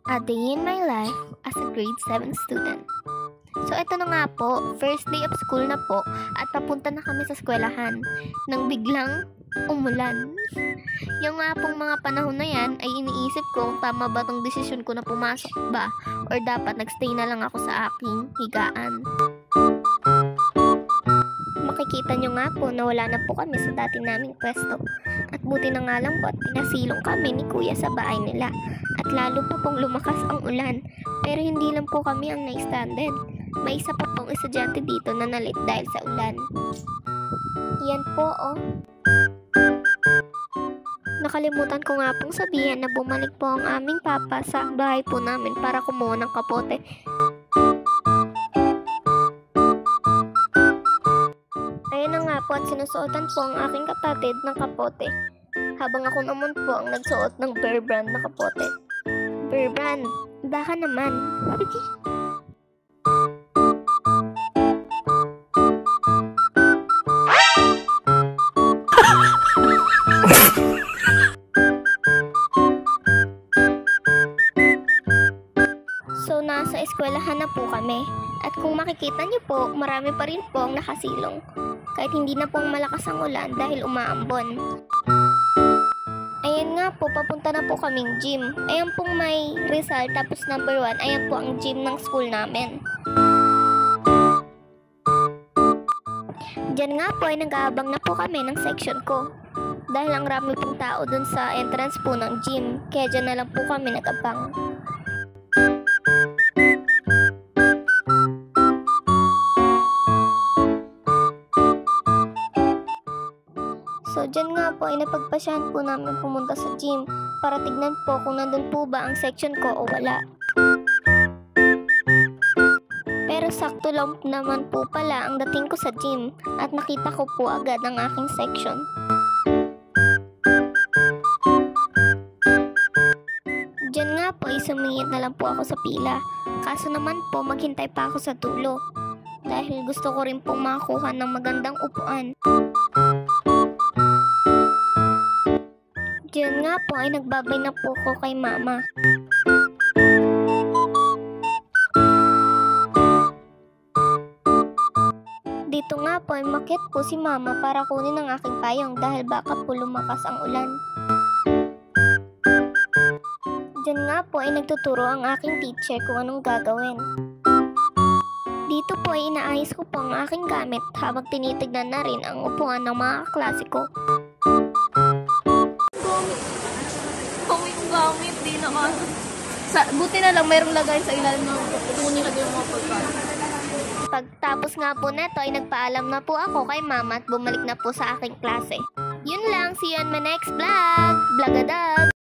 A day in my life as a grade 7 student. So ito na nga po, first day of school na po at papunta na kami sa eskwelahan nang biglang umulan. Yung nga pong mga panahon na yan ay iniisip ko kung tama ba tong desisyon ko na pumasok ba or dapat nagstay na lang ako sa aking higaan. Makikita nyo nga po na wala na po kami sa dati naming pwesto at buti na nga lang po at pinasilong kami ni kuya sa bahay nila at lalo pa pong lumakas ang ulan pero hindi lang po kami ang na-stranded. May isa pa pong estudyante dito na nalit dahil sa ulan. Yan po oh. Nakalimutan ko nga pong sabihin na bumalik po ang aming papa sa bahay po namin para kumuha ng kapote. Ayun na nga po at sinusuotan po ang aking kapatid ng kapote. Habang ako naman po ang nagsuot ng Bear Brand na kapote. Bear Brand, baka naman. So, nasa eskwelahan na po kami. At kung makikita niyo po, marami pa rin po ang nakasilong. Kahit hindi na pong malakas ang ulan dahil umaambon. Ayan nga po, papunta na po kaming gym. Ayan pong may Rizal, tapos number 1, ayan po ang gym ng school namin. Diyan nga po ay nag-aabang na po kami ng section ko. Dahil ang rami pong tao dun sa entrance po ng gym, kaya dyan na lang po kami nag-abang. So, dyan nga po ay napagpasyahan po namin pumunta sa gym para tignan po kung nandun po ba ang section ko o wala. Pero sakto lang naman po pala ang dating ko sa gym at nakita ko po agad ang aking section. Dyan nga po ay sumingit na lang po ako sa pila. Kaso naman po maghintay pa ako sa dulo dahil gusto ko rin pong makakuha ng magandang upuan. Diyan nga po ay nagbabay na po ko kay mama. Dito nga po ay makit po si mama para kunin ang aking payong dahil baka po lumakas ang ulan. Diyan nga po ay nagtuturo ang aking teacher kung anong gagawin. Dito po ay inaayos ko po ang aking gamit habang tinitignan na rin ang upuan ng mga kaklase ko. Gamit, di na buti na lang mayroong lagay sa ilalim ng kung nilagay yung mga pagkain. Pagtapos nga po neto ay nagpaalam na po ako kay mama at bumalik na po sa aking klase. Yun lang, see you on my next vlog! Vlogadag!